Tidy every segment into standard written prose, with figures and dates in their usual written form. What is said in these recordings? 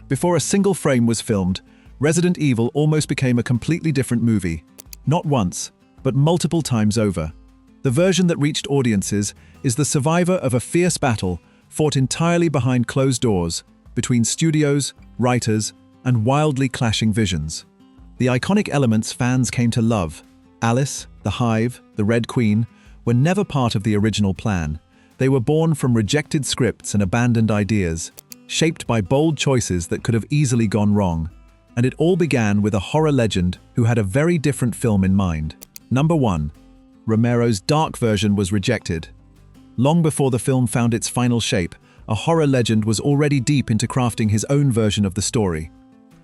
Before a single frame was filmed, Resident Evil almost became a completely different movie. Not once, but multiple times over. The version that reached audiences is the survivor of a fierce battle fought entirely behind closed doors, between studios, writers, and wildly clashing visions. The iconic elements fans came to love, Alice, the Hive, the Red Queen, were never part of the original plan. They were born from rejected scripts and abandoned ideas, shaped by bold choices that could have easily gone wrong. And it all began with a horror legend who had a very different film in mind. Number 1. Romero's dark version was rejected. Long before the film found its final shape, a horror legend was already deep into crafting his own version of the story.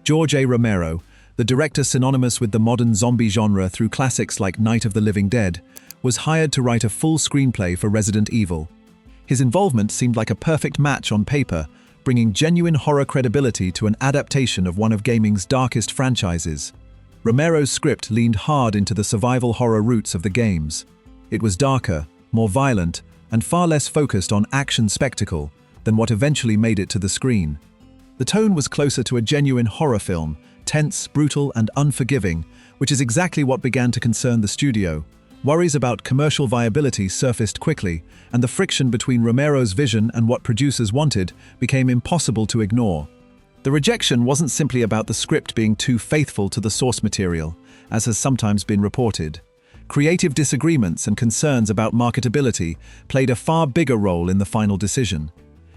George A. Romero, the director synonymous with the modern zombie genre through classics like Night of the Living Dead, was hired to write a full screenplay for Resident Evil. His involvement seemed like a perfect match on paper, bringing genuine horror credibility to an adaptation of one of gaming's darkest franchises. Romero's script leaned hard into the survival horror roots of the games. It was darker, more violent, and far less focused on action spectacle than what eventually made it to the screen. The tone was closer to a genuine horror film, tense, brutal, and unforgiving, which is exactly what began to concern the studio. Worries about commercial viability surfaced quickly, and the friction between Romero's vision and what producers wanted became impossible to ignore. The rejection wasn't simply about the script being too faithful to the source material, as has sometimes been reported. Creative disagreements and concerns about marketability played a far bigger role in the final decision.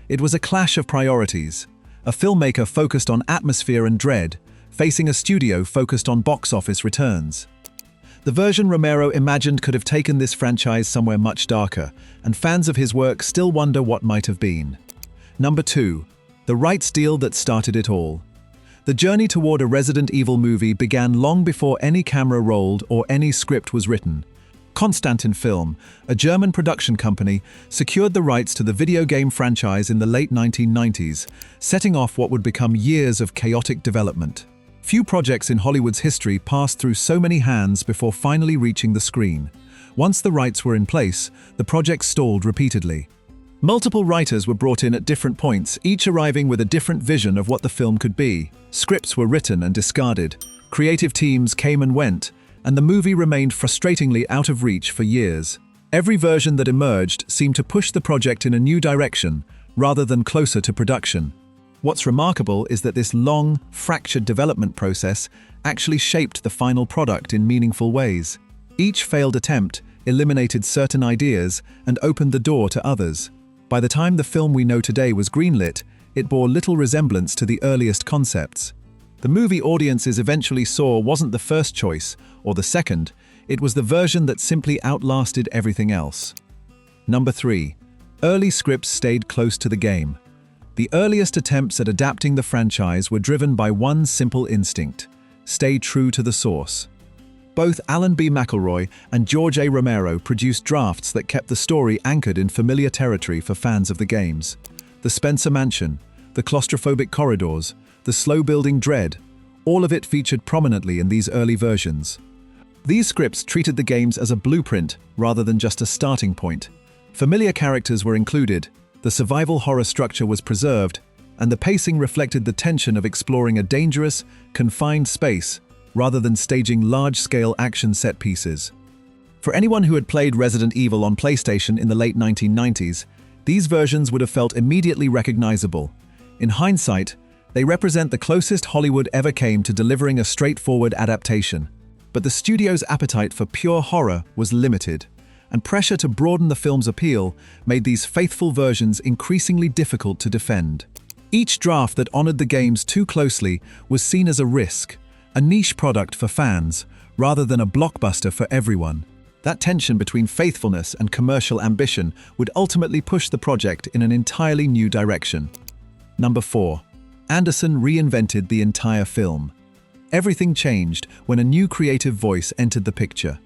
It was a clash of priorities. A filmmaker focused on atmosphere and dread, facing a studio focused on box office returns. The version Romero imagined could have taken this franchise somewhere much darker, and fans of his work still wonder what might have been. Number 2. The rights deal that started it all. The journey toward a Resident Evil movie began long before any camera rolled or any script was written. Constantin Film, a German production company, secured the rights to the video game franchise in the late 1990s, setting off what would become years of chaotic development. Few projects in Hollywood's history passed through so many hands before finally reaching the screen. Once the rights were in place, the project stalled repeatedly. Multiple writers were brought in at different points, each arriving with a different vision of what the film could be. Scripts were written and discarded. Creative teams came and went, and the movie remained frustratingly out of reach for years. Every version that emerged seemed to push the project in a new direction, rather than closer to production. What's remarkable is that this long, fractured development process actually shaped the final product in meaningful ways. Each failed attempt eliminated certain ideas and opened the door to others. By the time the film we know today was greenlit, it bore little resemblance to the earliest concepts. The movie audiences eventually saw wasn't the first choice, or the second, it was the version that simply outlasted everything else. Number 3. Early scripts stayed close to the game. The earliest attempts at adapting the franchise were driven by one simple instinct: stay true to the source. Both Alan B. McElroy and George A. Romero produced drafts that kept the story anchored in familiar territory for fans of the games. The Spencer Mansion, the claustrophobic corridors, the slow-building dread, all of it featured prominently in these early versions. These scripts treated the games as a blueprint rather than just a starting point. Familiar characters were included, the survival horror structure was preserved, and the pacing reflected the tension of exploring a dangerous, confined space rather than staging large-scale action set pieces. For anyone who had played Resident Evil on PlayStation in the late 1990s, these versions would have felt immediately recognizable. In hindsight, they represent the closest Hollywood ever came to delivering a straightforward adaptation. But the studio's appetite for pure horror was limited, and pressure to broaden the film's appeal made these faithful versions increasingly difficult to defend. Each draft that honored the games too closely was seen as a risk, a niche product for fans, rather than a blockbuster for everyone. That tension between faithfulness and commercial ambition would ultimately push the project in an entirely new direction. Number 4. Anderson reinvented the entire film. Everything changed when a new creative voice entered the picture.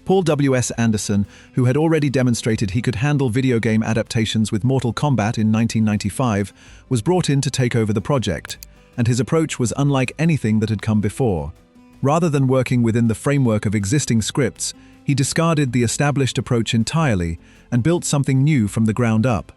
Paul W.S. Anderson, who had already demonstrated he could handle video game adaptations with Mortal Kombat in 1995, was brought in to take over the project, and his approach was unlike anything that had come before. Rather than working within the framework of existing scripts, he discarded the established approach entirely and built something new from the ground up.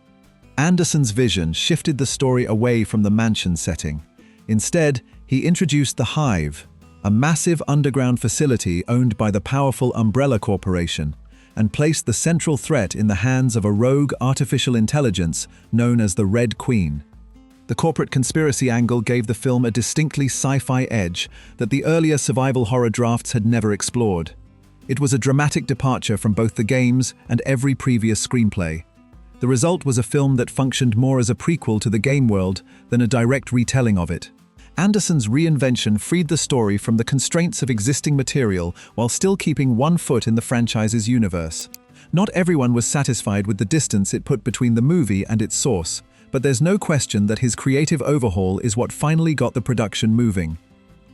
Anderson's vision shifted the story away from the mansion setting. Instead, he introduced the Hive, a massive underground facility owned by the powerful Umbrella Corporation, and placed the central threat in the hands of a rogue artificial intelligence known as the Red Queen. The corporate conspiracy angle gave the film a distinctly sci-fi edge that the earlier survival horror drafts had never explored. It was a dramatic departure from both the games and every previous screenplay. The result was a film that functioned more as a prequel to the game world than a direct retelling of it. Anderson's reinvention freed the story from the constraints of existing material while still keeping one foot in the franchise's universe. Not everyone was satisfied with the distance it put between the movie and its source, but there's no question that his creative overhaul is what finally got the production moving.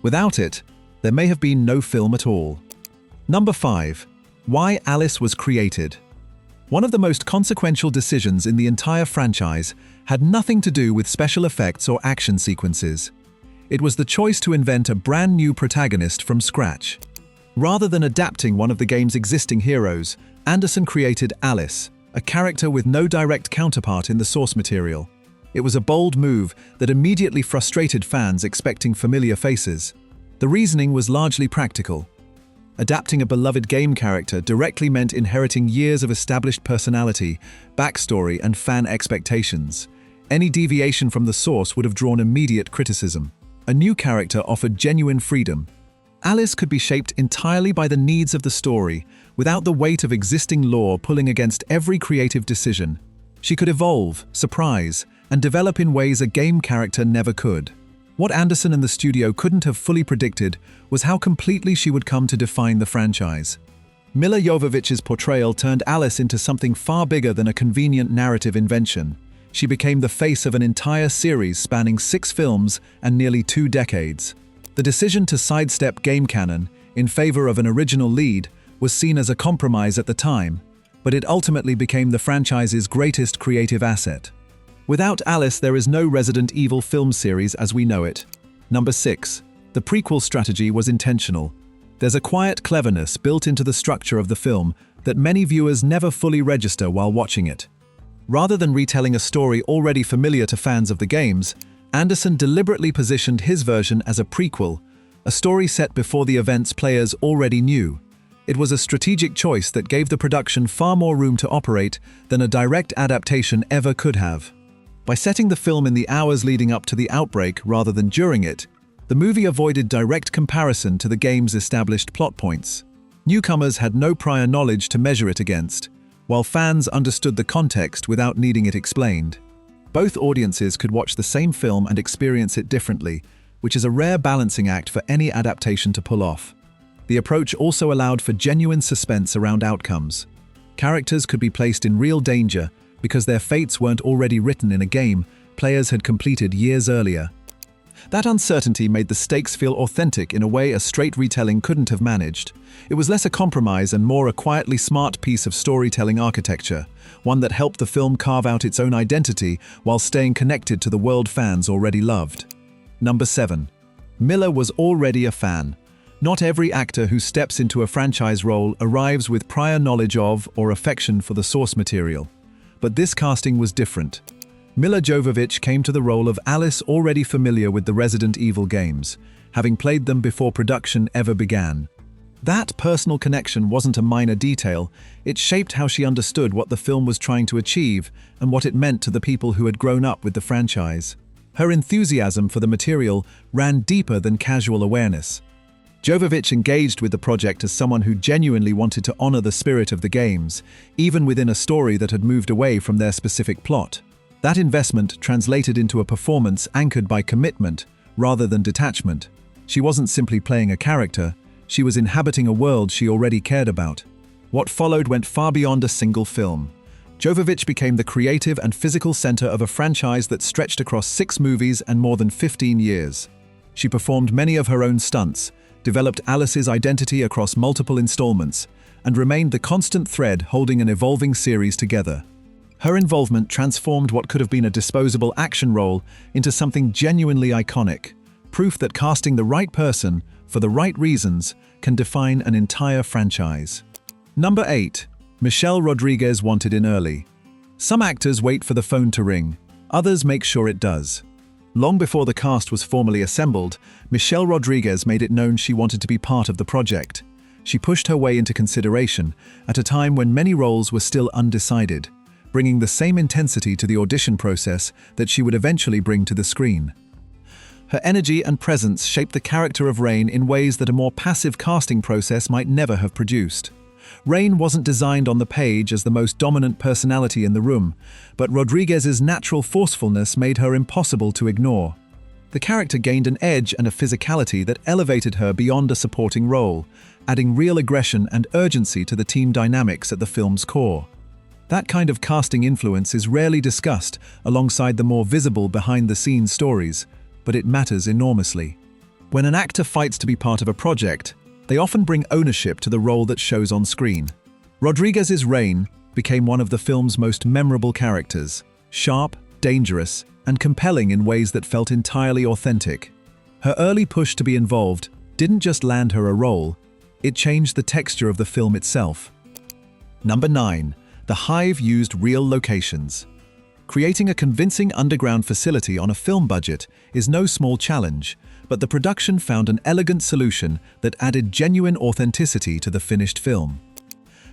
Without it, there may have been no film at all. Number 5. Why Alice was created. One of the most consequential decisions in the entire franchise had nothing to do with special effects or action sequences. It was the choice to invent a brand new protagonist from scratch. Rather than adapting one of the game's existing heroes, Anderson created Alice, a character with no direct counterpart in the source material. It was a bold move that immediately frustrated fans expecting familiar faces. The reasoning was largely practical. Adapting a beloved game character directly meant inheriting years of established personality, backstory, and fan expectations. Any deviation from the source would have drawn immediate criticism. A new character offered genuine freedom. Alice could be shaped entirely by the needs of the story, without the weight of existing lore pulling against every creative decision. She could evolve, surprise, and develop in ways a game character never could. What Anderson and the studio couldn't have fully predicted was how completely she would come to define the franchise. Milla Jovovich's portrayal turned Alice into something far bigger than a convenient narrative invention. She became the face of an entire series spanning 6 films and nearly 2 decades. The decision to sidestep game canon in favor of an original lead was seen as a compromise at the time, but it ultimately became the franchise's greatest creative asset. Without Alice, there is no Resident Evil film series as we know it. Number 6. The prequel strategy was intentional. There's a quiet cleverness built into the structure of the film that many viewers never fully register while watching it. Rather than retelling a story already familiar to fans of the games, Anderson deliberately positioned his version as a prequel, a story set before the events players already knew. It was a strategic choice that gave the production far more room to operate than a direct adaptation ever could have. By setting the film in the hours leading up to the outbreak rather than during it, the movie avoided direct comparison to the game's established plot points. Newcomers had no prior knowledge to measure it against, while fans understood the context without needing it explained. Both audiences could watch the same film and experience it differently, which is a rare balancing act for any adaptation to pull off. The approach also allowed for genuine suspense around outcomes. Characters could be placed in real danger because their fates weren't already written in a game players had completed years earlier. That uncertainty made the stakes feel authentic in a way a straight retelling couldn't have managed. It was less a compromise and more a quietly smart piece of storytelling architecture, one that helped the film carve out its own identity while staying connected to the world fans already loved. Number 7. Milla was already a fan. Not every actor who steps into a franchise role arrives with prior knowledge of or affection for the source material. But this casting was different. Milla Jovovich came to the role of Alice already familiar with the Resident Evil games, having played them before production ever began. That personal connection wasn't a minor detail, it shaped how she understood what the film was trying to achieve and what it meant to the people who had grown up with the franchise. Her enthusiasm for the material ran deeper than casual awareness. Jovovich engaged with the project as someone who genuinely wanted to honor the spirit of the games, even within a story that had moved away from their specific plot. That investment translated into a performance anchored by commitment rather than detachment. She wasn't simply playing a character, she was inhabiting a world she already cared about. What followed went far beyond a single film. Jovovich became the creative and physical center of a franchise that stretched across 6 movies and more than 15 years. She performed many of her own stunts, developed Alice's identity across multiple installments, and remained the constant thread holding an evolving series together. Her involvement transformed what could have been a disposable action role into something genuinely iconic, proof that casting the right person for the right reasons can define an entire franchise. Number 8. Michelle Rodriguez wanted in early. Some actors wait for the phone to ring, others make sure it does. Long before the cast was formally assembled, Michelle Rodriguez made it known she wanted to be part of the project. She pushed her way into consideration at a time when many roles were still undecided, bringing the same intensity to the audition process that she would eventually bring to the screen. Her energy and presence shaped the character of Rain in ways that a more passive casting process might never have produced. Rain wasn't designed on the page as the most dominant personality in the room, but Rodriguez's natural forcefulness made her impossible to ignore. The character gained an edge and a physicality that elevated her beyond a supporting role, adding real aggression and urgency to the team dynamics at the film's core. That kind of casting influence is rarely discussed alongside the more visible behind-the-scenes stories, but it matters enormously. When an actor fights to be part of a project, they often bring ownership to the role that shows on screen. Rodriguez's Rain became one of the film's most memorable characters, sharp, dangerous, and compelling in ways that felt entirely authentic. Her early push to be involved didn't just land her a role, it changed the texture of the film itself. Number 9. The Hive used real locations. Creating a convincing underground facility on a film budget is no small challenge, but the production found an elegant solution that added genuine authenticity to the finished film.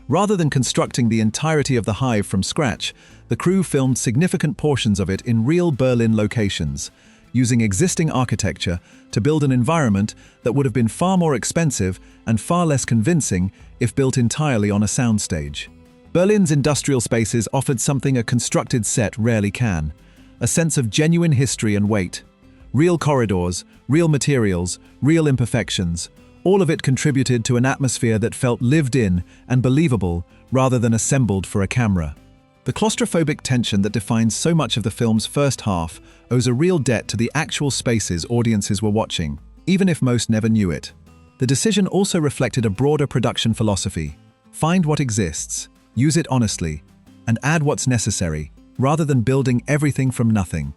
Rather than constructing the entirety of the Hive from scratch, the crew filmed significant portions of it in real Berlin locations, using existing architecture to build an environment that would have been far more expensive and far less convincing if built entirely on a soundstage. Berlin's industrial spaces offered something a constructed set rarely can: a sense of genuine history and weight. Real corridors, real materials, real imperfections, all of it contributed to an atmosphere that felt lived in and believable rather than assembled for a camera. The claustrophobic tension that defines so much of the film's first half owes a real debt to the actual spaces audiences were watching, even if most never knew it. The decision also reflected a broader production philosophy: find what exists, use it honestly, and add what's necessary, rather than building everything from nothing.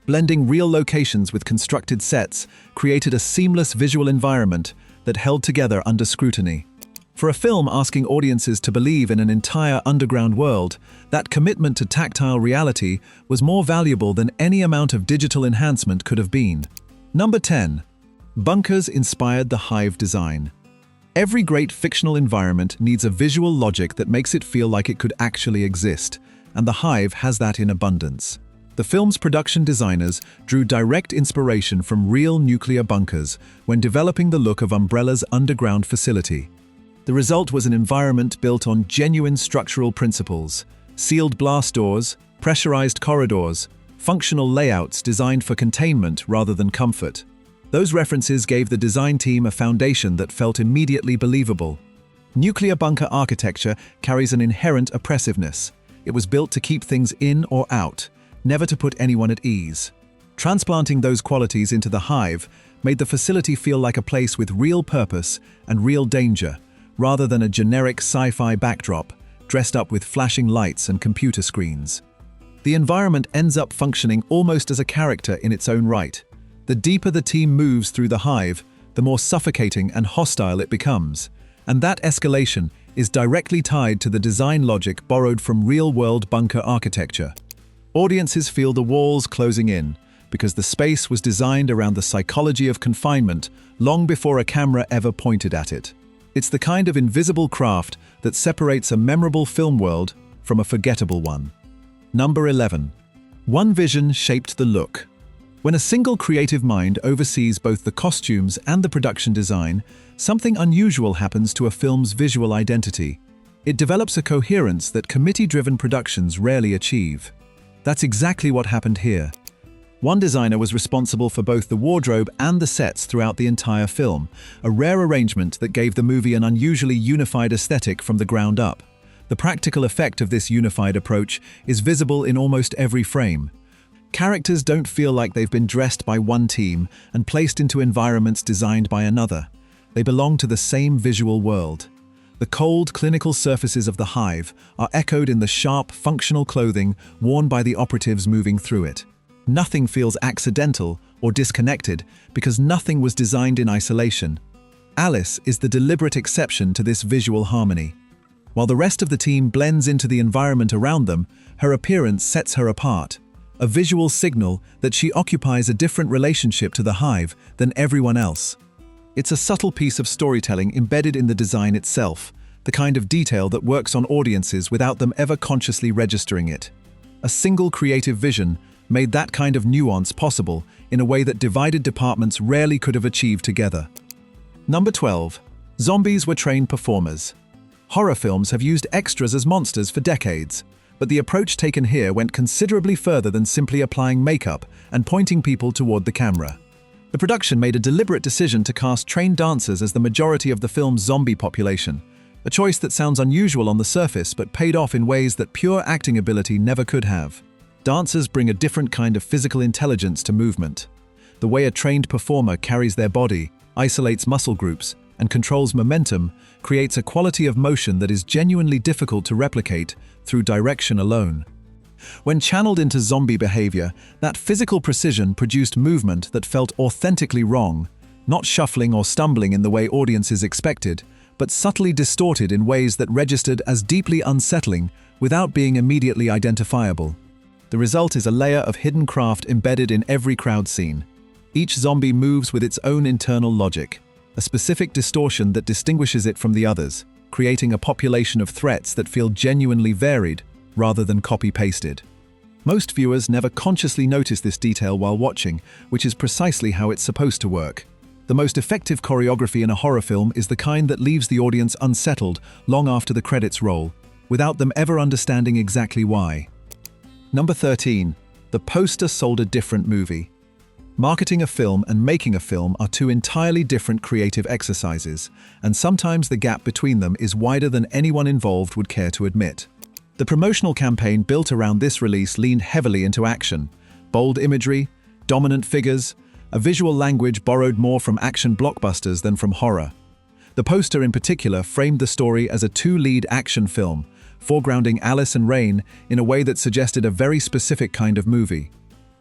Blending real locations with constructed sets created a seamless visual environment that held together under scrutiny. For a film asking audiences to believe in an entire underground world, that commitment to tactile reality was more valuable than any amount of digital enhancement could have been. Number 10. Bunkers inspired the Hive design. Every great fictional environment needs a visual logic that makes it feel like it could actually exist, and the Hive has that in abundance. The film's production designers drew direct inspiration from real nuclear bunkers when developing the look of Umbrella's underground facility. The result was an environment built on genuine structural principles: sealed blast doors, pressurized corridors, functional layouts designed for containment rather than comfort. Those references gave the design team a foundation that felt immediately believable. Nuclear bunker architecture carries an inherent oppressiveness. It was built to keep things in or out, never to put anyone at ease. Transplanting those qualities into the Hive made the facility feel like a place with real purpose and real danger, rather than a generic sci-fi backdrop dressed up with flashing lights and computer screens. The environment ends up functioning almost as a character in its own right. The deeper the team moves through the Hive, the more suffocating and hostile it becomes, and that escalation is directly tied to the design logic borrowed from real-world bunker architecture. Audiences feel the walls closing in, because the space was designed around the psychology of confinement long before a camera ever pointed at it. It's the kind of invisible craft that separates a memorable film world from a forgettable one. Number 11. One vision shaped the look. When a single creative mind oversees both the costumes and the production design, something unusual happens to a film's visual identity. It develops a coherence that committee-driven productions rarely achieve. That's exactly what happened here. One designer was responsible for both the wardrobe and the sets throughout the entire film, a rare arrangement that gave the movie an unusually unified aesthetic from the ground up. The practical effect of this unified approach is visible in almost every frame. Characters don't feel like they've been dressed by one team and placed into environments designed by another. They belong to the same visual world. The cold, clinical surfaces of the Hive are echoed in the sharp, functional clothing worn by the operatives moving through it. Nothing feels accidental or disconnected because nothing was designed in isolation. Alice is the deliberate exception to this visual harmony. While the rest of the team blends into the environment around them, her appearance sets her apart. a visual signal that she occupies a different relationship to the Hive than everyone else. It's a subtle piece of storytelling embedded in the design itself, the kind of detail that works on audiences without them ever consciously registering it. A single creative vision made that kind of nuance possible in a way that divided departments rarely could have achieved together. Number 12. Zombies were trained performers. Horror films have used extras as monsters for decades, but the approach taken here went considerably further than simply applying makeup and pointing people toward the camera. The production made a deliberate decision to cast trained dancers as the majority of the film's zombie population, a choice that sounds unusual on the surface but paid off in ways that pure acting ability never could have. Dancers bring a different kind of physical intelligence to movement. The way a trained performer carries their body, isolates muscle groups, and controls momentum creates a quality of motion that is genuinely difficult to replicate through direction alone. When channeled into zombie behavior, that physical precision produced movement that felt authentically wrong, not shuffling or stumbling in the way audiences expected, but subtly distorted in ways that registered as deeply unsettling without being immediately identifiable. The result is a layer of hidden craft embedded in every crowd scene. Each zombie moves with its own internal logic, a specific distortion that distinguishes it from the others, creating a population of threats that feel genuinely varied rather than copy-pasted. Most viewers never consciously notice this detail while watching, which is precisely how it's supposed to work. The most effective choreography in a horror film is the kind that leaves the audience unsettled long after the credits roll, without them ever understanding exactly why. Number 13. The poster sold a different movie. Marketing a film and making a film are two entirely different creative exercises, and sometimes the gap between them is wider than anyone involved would care to admit. The promotional campaign built around this release leaned heavily into action, bold imagery, dominant figures, a visual language borrowed more from action blockbusters than from horror. The poster in particular framed the story as a two-lead action film, foregrounding Alice and Rain in a way that suggested a very specific kind of movie.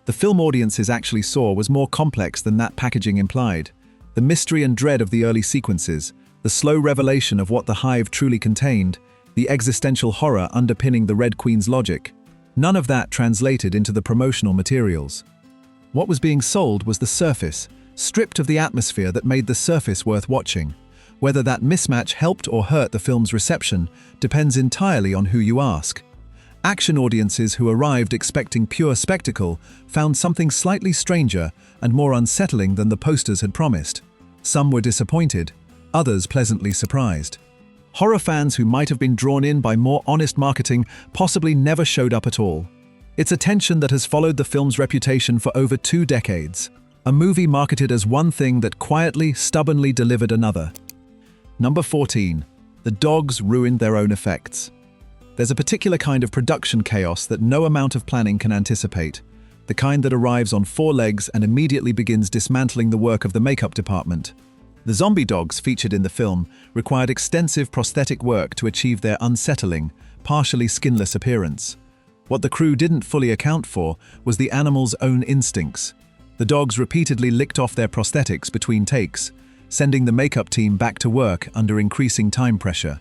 The film audiences actually saw was more complex than that packaging implied. The mystery and dread of the early sequences, the slow revelation of what the Hive truly contained, the existential horror underpinning the Red Queen's logic. None of that translated into the promotional materials. What was being sold was the surface, stripped of the atmosphere that made the surface worth watching. Whether that mismatch helped or hurt the film's reception depends entirely on who you ask. Action audiences who arrived expecting pure spectacle found something slightly stranger and more unsettling than the posters had promised. Some were disappointed, others pleasantly surprised. Horror fans who might have been drawn in by more honest marketing possibly never showed up at all. It's a tension that has followed the film's reputation for over 2 decades. A movie marketed as one thing that quietly, stubbornly delivered another. Number 14. The dogs ruined their own effects. There's a particular kind of production chaos that no amount of planning can anticipate, the kind that arrives on 4 legs and immediately begins dismantling the work of the makeup department. The zombie dogs featured in the film required extensive prosthetic work to achieve their unsettling, partially skinless appearance. What the crew didn't fully account for was the animals' own instincts. The dogs repeatedly licked off their prosthetics between takes, sending the makeup team back to work under increasing time pressure.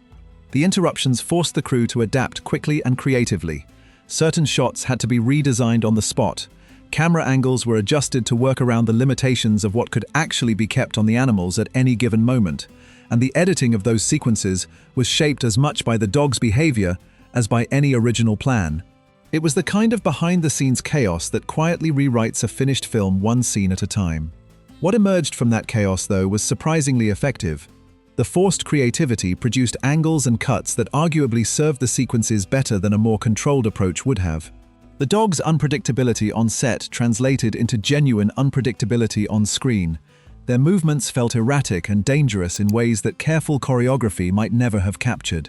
The interruptions forced the crew to adapt quickly and creatively. Certain shots had to be redesigned on the spot. Camera angles were adjusted to work around the limitations of what could actually be kept on the animals at any given moment, and the editing of those sequences was shaped as much by the dog's behavior as by any original plan. It was the kind of behind-the-scenes chaos that quietly rewrites a finished film one scene at a time. What emerged from that chaos, though, was surprisingly effective. The forced creativity produced angles and cuts that arguably served the sequences better than a more controlled approach would have. The dogs' unpredictability on set translated into genuine unpredictability on screen. Their movements felt erratic and dangerous in ways that careful choreography might never have captured.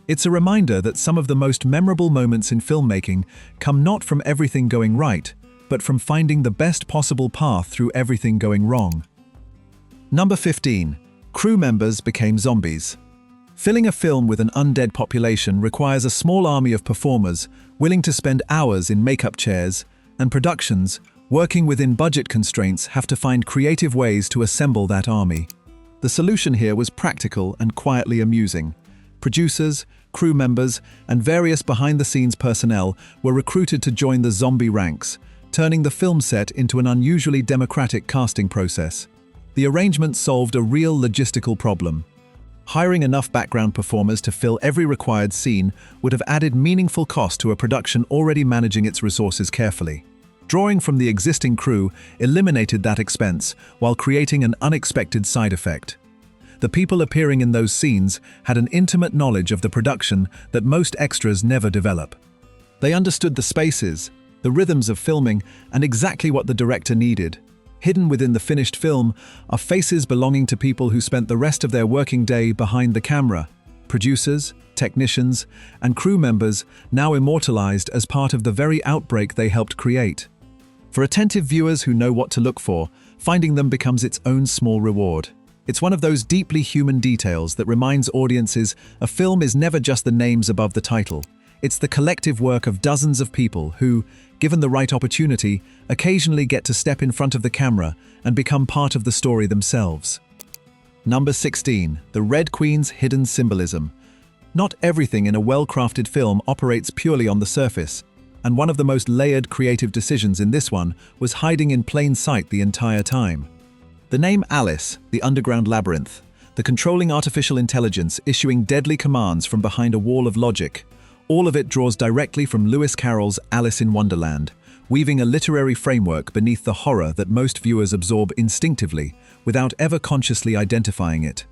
It's a reminder that some of the most memorable moments in filmmaking come not from everything going right, but from finding the best possible path through everything going wrong. Number 15. Crew members became zombies. Filling a film with an undead population requires a small army of performers willing to spend hours in makeup chairs, and productions, working within budget constraints, have to find creative ways to assemble that army. The solution here was practical and quietly amusing. Producers, crew members, and various behind-the-scenes personnel were recruited to join the zombie ranks, turning the film set into an unusually democratic casting process. The arrangement solved a real logistical problem. Hiring enough background performers to fill every required scene would have added meaningful cost to a production already managing its resources carefully. Drawing from the existing crew eliminated that expense while creating an unexpected side effect. The people appearing in those scenes had an intimate knowledge of the production that most extras never develop. They understood the spaces, the rhythms of filming, and exactly what the director needed. Hidden within the finished film are faces belonging to people who spent the rest of their working day behind the camera, producers, technicians, and crew members now immortalized as part of the very outbreak they helped create. For attentive viewers who know what to look for, finding them becomes its own small reward. It's one of those deeply human details that reminds audiences a film is never just the names above the title. It's the collective work of dozens of people who, given the right opportunity, occasionally get to step in front of the camera and become part of the story themselves. Number 16. The Red Queen's hidden symbolism. Not everything in a well-crafted film operates purely on the surface, and one of the most layered creative decisions in this one was hiding in plain sight the entire time. The name Alice, the underground labyrinth, the controlling artificial intelligence issuing deadly commands from behind a wall of logic, all of it draws directly from Lewis Carroll's Alice in Wonderland, weaving a literary framework beneath the horror that most viewers absorb instinctively, without ever consciously identifying it.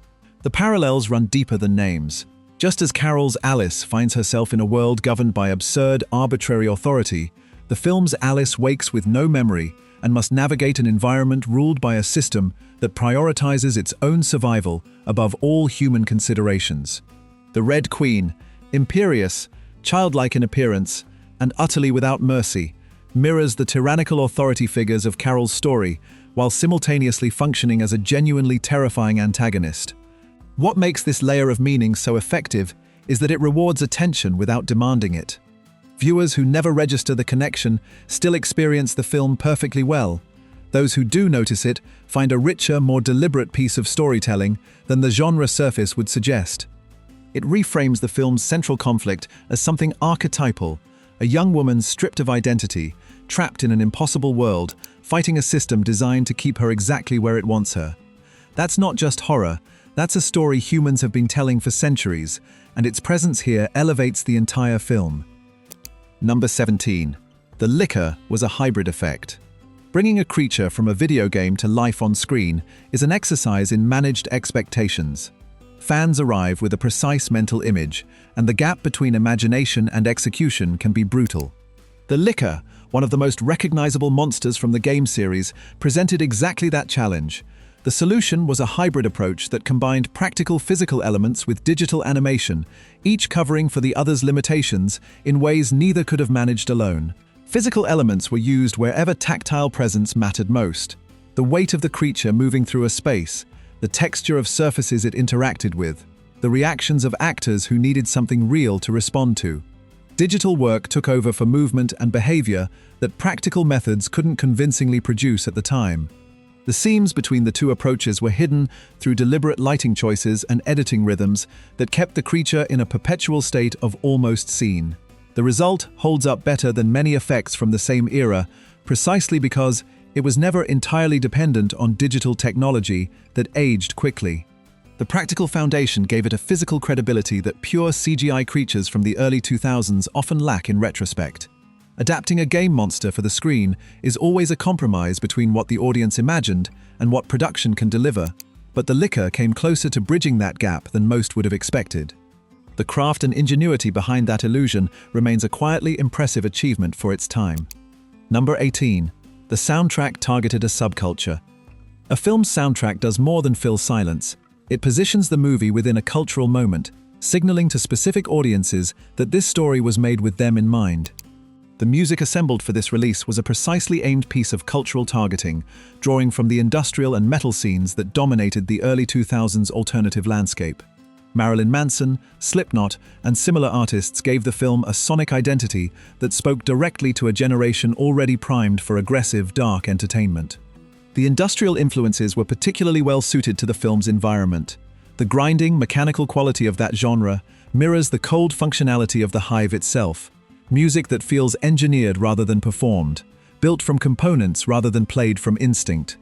The parallels run deeper than names. Just as Carroll's Alice finds herself in a world governed by absurd, arbitrary authority, the film's Alice wakes with no memory and must navigate an environment ruled by a system that prioritizes its own survival above all human considerations. The Red Queen, imperious, childlike in appearance, and utterly without mercy, mirrors the tyrannical authority figures of Carroll's story while simultaneously functioning as a genuinely terrifying antagonist. What makes this layer of meaning so effective is that it rewards attention without demanding it. Viewers who never register the connection still experience the film perfectly well. Those who do notice it find a richer, more deliberate piece of storytelling than the genre surface would suggest. It reframes the film's central conflict as something archetypal, a young woman stripped of identity, trapped in an impossible world, fighting a system designed to keep her exactly where it wants her. That's not just horror, that's a story humans have been telling for centuries, and its presence here elevates the entire film. Number 17. The Licker was a hybrid effect. Bringing a creature from a video game to life on screen is an exercise in managed expectations. Fans arrive with a precise mental image, and the gap between imagination and execution can be brutal. The Licker, one of the most recognizable monsters from the game series, presented exactly that challenge. The solution was a hybrid approach that combined practical physical elements with digital animation, each covering for the other's limitations in ways neither could have managed alone. Physical elements were used wherever tactile presence mattered most. The weight of the creature moving through a space, the texture of surfaces it interacted with, the reactions of actors who needed something real to respond to. Digital work took over for movement and behavior that practical methods couldn't convincingly produce at the time. The seams between the two approaches were hidden through deliberate lighting choices and editing rhythms that kept the creature in a perpetual state of almost seen. The result holds up better than many effects from the same era, precisely because it was never entirely dependent on digital technology that aged quickly. The practical foundation gave it a physical credibility that pure CGI creatures from the early 2000s often lack in retrospect. Adapting a game monster for the screen is always a compromise between what the audience imagined and what production can deliver, but the Licker came closer to bridging that gap than most would have expected. The craft and ingenuity behind that illusion remains a quietly impressive achievement for its time. Number 18. The soundtrack targeted a subculture. A film's soundtrack does more than fill silence. It positions the movie within a cultural moment, signaling to specific audiences that this story was made with them in mind. The music assembled for this release was a precisely aimed piece of cultural targeting, drawing from the industrial and metal scenes that dominated the early 2000s alternative landscape. Marilyn Manson, Slipknot, and similar artists gave the film a sonic identity that spoke directly to a generation already primed for aggressive, dark entertainment. The industrial influences were particularly well suited to the film's environment. The grinding, mechanical quality of that genre mirrors the cold functionality of the Hive itself, music that feels engineered rather than performed, built from components rather than played from instinct.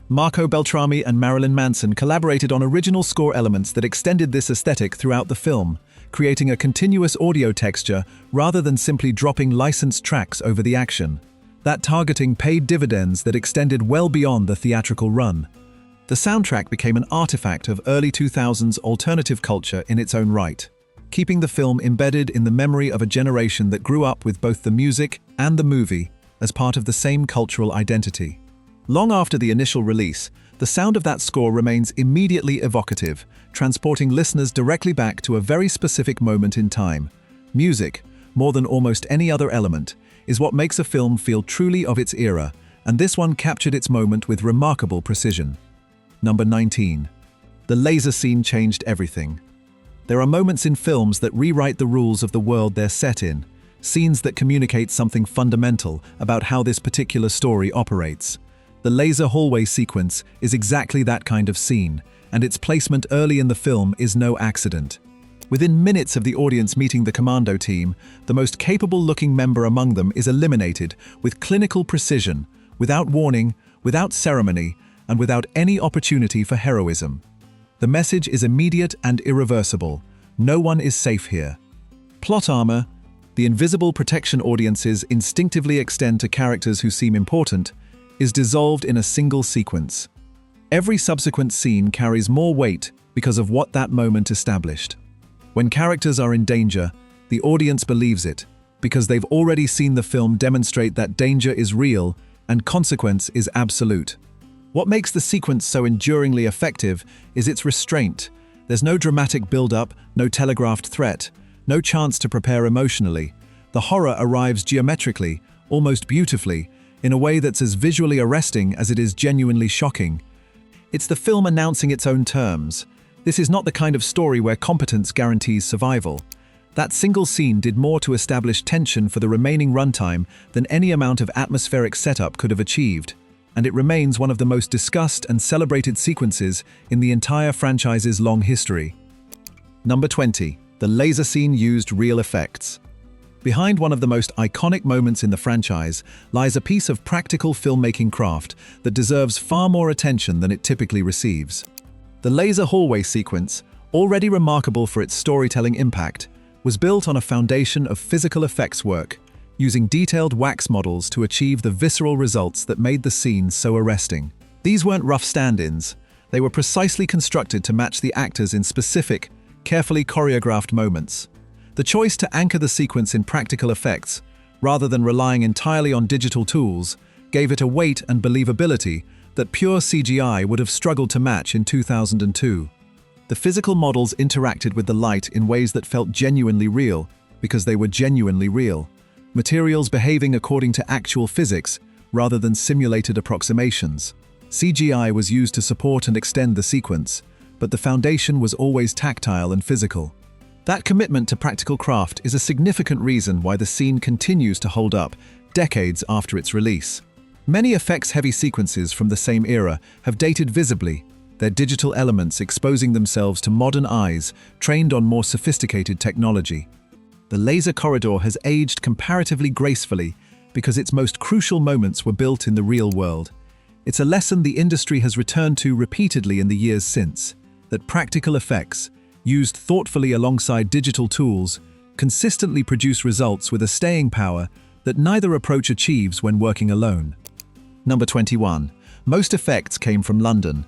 Marco Beltrami and Marilyn Manson collaborated on original score elements that extended this aesthetic throughout the film, creating a continuous audio texture rather than simply dropping licensed tracks over the action. That targeting paid dividends that extended well beyond the theatrical run. The soundtrack became an artifact of early 2000s alternative culture in its own right, keeping the film embedded in the memory of a generation that grew up with both the music and the movie as part of the same cultural identity. Long after the initial release, the sound of that score remains immediately evocative, transporting listeners directly back to a very specific moment in time. Music, more than almost any other element, is what makes a film feel truly of its era, and this one captured its moment with remarkable precision. Number 19. The laser scene changed everything. There are moments in films that rewrite the rules of the world they're set in, scenes that communicate something fundamental about how this particular story operates. The laser hallway sequence is exactly that kind of scene, and its placement early in the film is no accident. Within minutes of the audience meeting the commando team, the most capable-looking member among them is eliminated with clinical precision, without warning, without ceremony, and without any opportunity for heroism. The message is immediate and irreversible. No one is safe here. Plot armor. The invisible protection audiences instinctively extend to characters who seem important, is dissolved in a single sequence. Every subsequent scene carries more weight because of what that moment established. When characters are in danger, the audience believes it, because they've already seen the film demonstrate that danger is real and consequence is absolute. What makes the sequence so enduringly effective is its restraint. There's no dramatic build-up, no telegraphed threat, no chance to prepare emotionally. The horror arrives geometrically, almost beautifully, in a way that's as visually arresting as it is genuinely shocking. It's the film announcing its own terms. This is not the kind of story where competence guarantees survival. That single scene did more to establish tension for the remaining runtime than any amount of atmospheric setup could have achieved, and it remains one of the most discussed and celebrated sequences in the entire franchise's long history. Number 20. The laser scene used real effects. Behind one of the most iconic moments in the franchise lies a piece of practical filmmaking craft that deserves far more attention than it typically receives. The laser hallway sequence, already remarkable for its storytelling impact, was built on a foundation of physical effects work, using detailed wax models to achieve the visceral results that made the scene so arresting. These weren't rough stand-ins. They were precisely constructed to match the actors in specific, carefully choreographed moments. The choice to anchor the sequence in practical effects, rather than relying entirely on digital tools, gave it a weight and believability that pure CGI would have struggled to match in 2002. The physical models interacted with the light in ways that felt genuinely real, because they were genuinely real. Materials behaving according to actual physics, rather than simulated approximations. CGI was used to support and extend the sequence, but the foundation was always tactile and physical. That commitment to practical craft is a significant reason why the scene continues to hold up, decades after its release. Many effects-heavy sequences from the same era have dated visibly, their digital elements exposing themselves to modern eyes trained on more sophisticated technology. The laser corridor has aged comparatively gracefully because its most crucial moments were built in the real world. It's a lesson the industry has returned to repeatedly in the years since, that practical effects, used thoughtfully alongside digital tools, consistently produce results with a staying power that neither approach achieves when working alone. Number 21. Most effects came from London.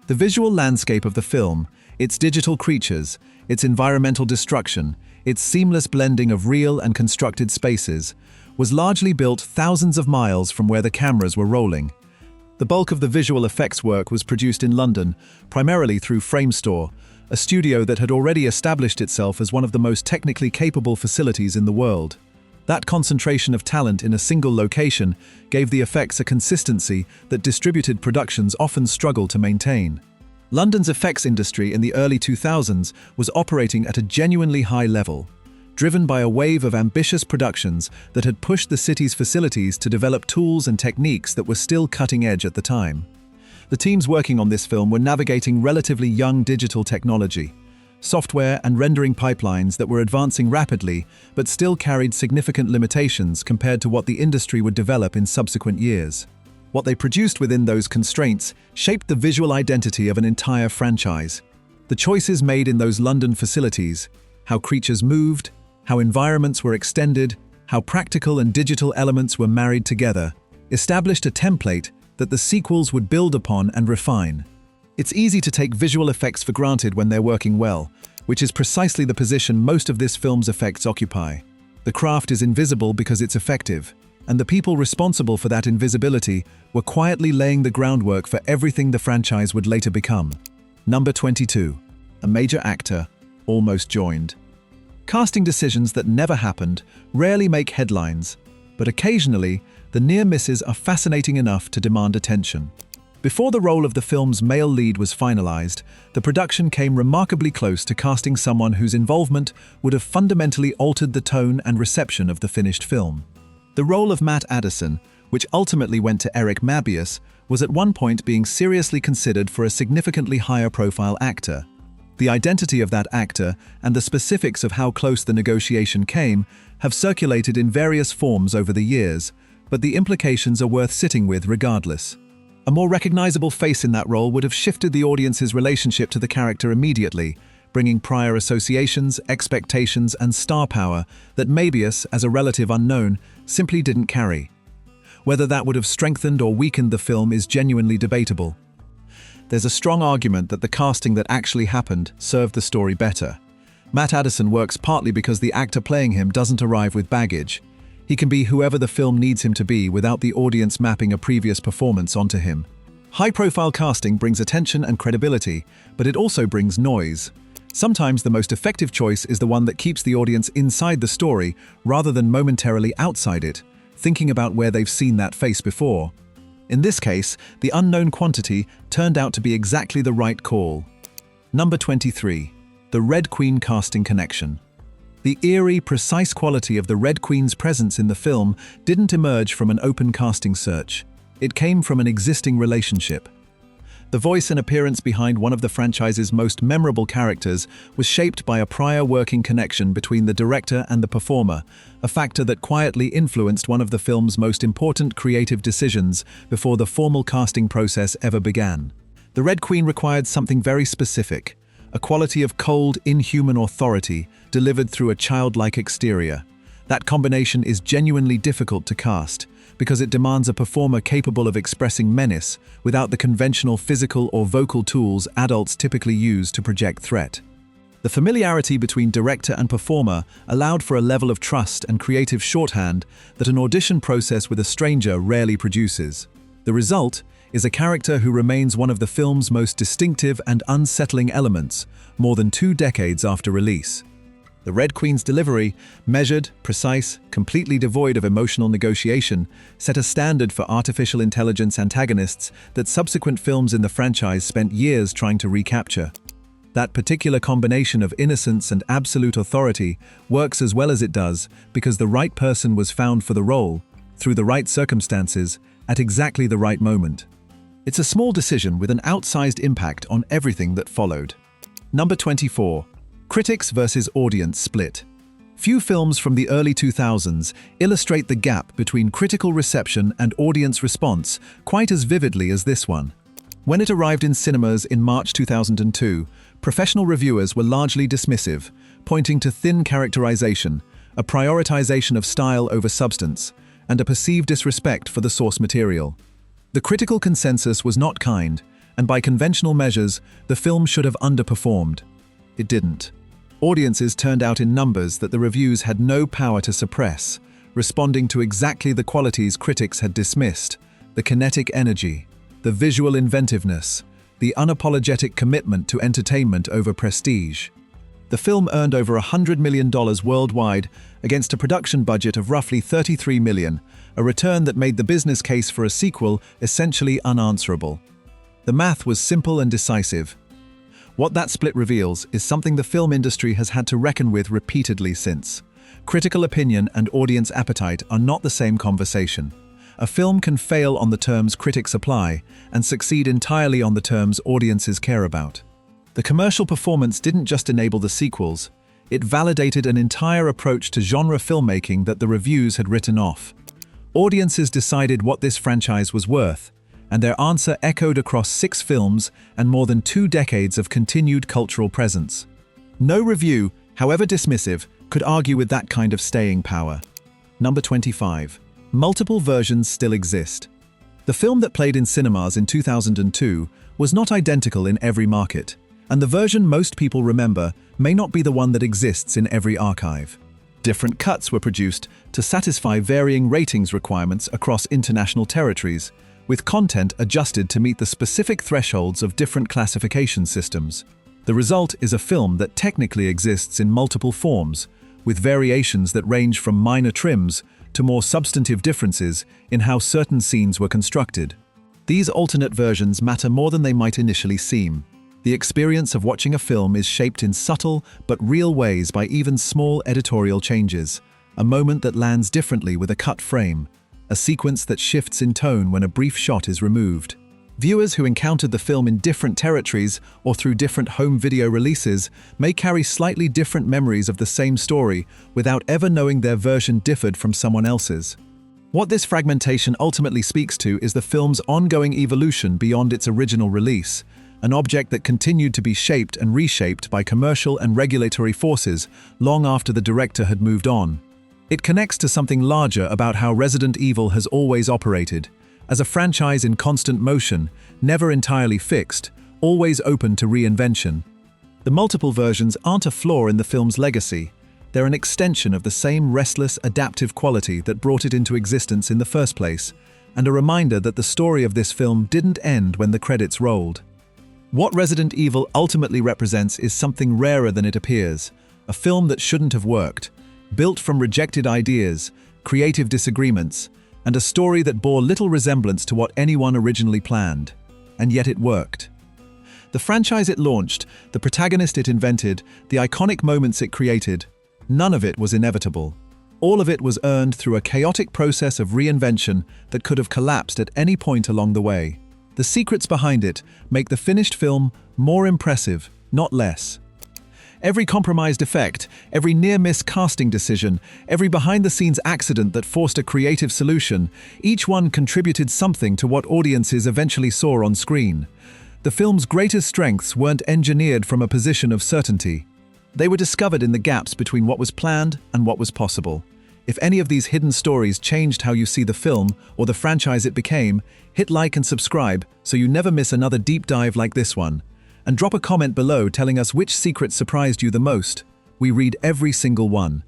The visual landscape of the film, its digital creatures, its environmental destruction, its seamless blending of real and constructed spaces, was largely built thousands of miles from where the cameras were rolling. The bulk of the visual effects work was produced in London, primarily through Framestore, a studio that had already established itself as one of the most technically capable facilities in the world. That concentration of talent in a single location gave the effects a consistency that distributed productions often struggle to maintain. London's effects industry in the early 2000s was operating at a genuinely high level, driven by a wave of ambitious productions that had pushed the city's facilities to develop tools and techniques that were still cutting edge at the time. The teams working on this film were navigating relatively young digital technology. software, and rendering pipelines that were advancing rapidly but still carried significant limitations compared to what the industry would develop in subsequent years. What they produced within those constraints shaped the visual identity of an entire franchise. The choices made in those London facilities, how creatures moved, how environments were extended, how practical and digital elements were married together, established a template that the sequels would build upon and refine. It's easy to take visual effects for granted when they're working well, which is precisely the position most of this film's effects occupy. The craft is invisible because it's effective, and the people responsible for that invisibility were quietly laying the groundwork for everything the franchise would later become. Number 22. A major actor, almost joined. Casting decisions that never happened rarely make headlines, but occasionally, the near misses are fascinating enough to demand attention. Before the role of the film's male lead was finalized, the production came remarkably close to casting someone whose involvement would have fundamentally altered the tone and reception of the finished film. The role of Matt Addison, which ultimately went to Eric Mabius, was at one point being seriously considered for a significantly higher profile actor. The identity of that actor and the specifics of how close the negotiation came have circulated in various forms over the years, but the implications are worth sitting with regardless. A more recognizable face in that role would have shifted the audience's relationship to the character immediately, bringing prior associations, expectations, and star power that Mabius, as a relative unknown, simply didn't carry. Whether that would have strengthened or weakened the film is genuinely debatable. There's a strong argument that the casting that actually happened served the story better. Matt Addison works partly because the actor playing him doesn't arrive with baggage. He can be whoever the film needs him to be without the audience mapping a previous performance onto him. High-profile casting brings attention and credibility, but it also brings noise. Sometimes the most effective choice is the one that keeps the audience inside the story rather than momentarily outside it, thinking about where they've seen that face before. In this case, the unknown quantity turned out to be exactly the right call. Number 23. The Red Queen casting connection. The eerie, precise quality of the Red Queen's presence in the film didn't emerge from an open casting search. It came from an existing relationship. The voice and appearance behind one of the franchise's most memorable characters was shaped by a prior working connection between the director and the performer, a factor that quietly influenced one of the film's most important creative decisions before the formal casting process ever began. The Red Queen required something very specific, a quality of cold, inhuman authority delivered through a childlike exterior. That combination is genuinely difficult to cast, because it demands a performer capable of expressing menace without the conventional physical or vocal tools adults typically use to project threat. The familiarity between director and performer allowed for a level of trust and creative shorthand that an audition process with a stranger rarely produces. The result is a character who remains one of the film's most distinctive and unsettling elements, more than 2 decades after release. The Red Queen's delivery, measured, precise, completely devoid of emotional negotiation, set a standard for artificial intelligence antagonists that subsequent films in the franchise spent years trying to recapture. That particular combination of innocence and absolute authority works as well as it does because the right person was found for the role, through the right circumstances, at exactly the right moment. It's a small decision with an outsized impact on everything that followed. Number 24. Critics versus audience split. Few films from the early 2000s illustrate the gap between critical reception and audience response quite as vividly as this one. When it arrived in cinemas in March 2002, professional reviewers were largely dismissive, pointing to thin characterization, a prioritization of style over substance, and a perceived disrespect for the source material. The critical consensus was not kind, and by conventional measures, the film should have underperformed. It didn't. Audiences turned out in numbers that the reviews had no power to suppress, responding to exactly the qualities critics had dismissed: the kinetic energy, the visual inventiveness, the unapologetic commitment to entertainment over prestige. The film earned over $100 million worldwide against a production budget of roughly $33 million, a return that made the business case for a sequel essentially unanswerable. The math was simple and decisive. What that split reveals is something the film industry has had to reckon with repeatedly since. Critical opinion and audience appetite are not the same conversation. A film can fail on the terms critics apply and succeed entirely on the terms audiences care about. The commercial performance didn't just enable the sequels, it validated an entire approach to genre filmmaking that the reviews had written off. Audiences decided what this franchise was worth, and their answer echoed across 6 films and more than 2 decades of continued cultural presence. No review, however dismissive, could argue with that kind of staying power. Number 25. Multiple versions still exist. The film that played in cinemas in 2002 was not identical in every market, and the version most people remember may not be the one that exists in every archive. Different cuts were produced to satisfy varying ratings requirements across international territories, with content adjusted to meet the specific thresholds of different classification systems. The result is a film that technically exists in multiple forms, with variations that range from minor trims to more substantive differences in how certain scenes were constructed. These alternate versions matter more than they might initially seem. The experience of watching a film is shaped in subtle but real ways by even small editorial changes, a moment that lands differently with a cut frame, a sequence that shifts in tone when a brief shot is removed. Viewers who encountered the film in different territories or through different home video releases may carry slightly different memories of the same story without ever knowing their version differed from someone else's. What this fragmentation ultimately speaks to is the film's ongoing evolution beyond its original release, an object that continued to be shaped and reshaped by commercial and regulatory forces long after the director had moved on. It connects to something larger about how Resident Evil has always operated, as a franchise in constant motion, never entirely fixed, always open to reinvention. The multiple versions aren't a flaw in the film's legacy. They're an extension of the same restless, adaptive quality that brought it into existence in the first place, and a reminder that the story of this film didn't end when the credits rolled. What Resident Evil ultimately represents is something rarer than it appears, a film that shouldn't have worked, built from rejected ideas, creative disagreements, and a story that bore little resemblance to what anyone originally planned. And yet it worked. The franchise it launched, the protagonist it invented, the iconic moments it created, none of it was inevitable. All of it was earned through a chaotic process of reinvention that could have collapsed at any point along the way. The secrets behind it make the finished film more impressive, not less. Every compromised effect, every near-miss casting decision, every behind-the-scenes accident that forced a creative solution, each one contributed something to what audiences eventually saw on screen. The film's greatest strengths weren't engineered from a position of certainty. They were discovered in the gaps between what was planned and what was possible. If any of these hidden stories changed how you see the film or the franchise it became, hit like and subscribe so you never miss another deep dive like this one. And drop a comment below telling us which secret surprised you the most. We read every single one.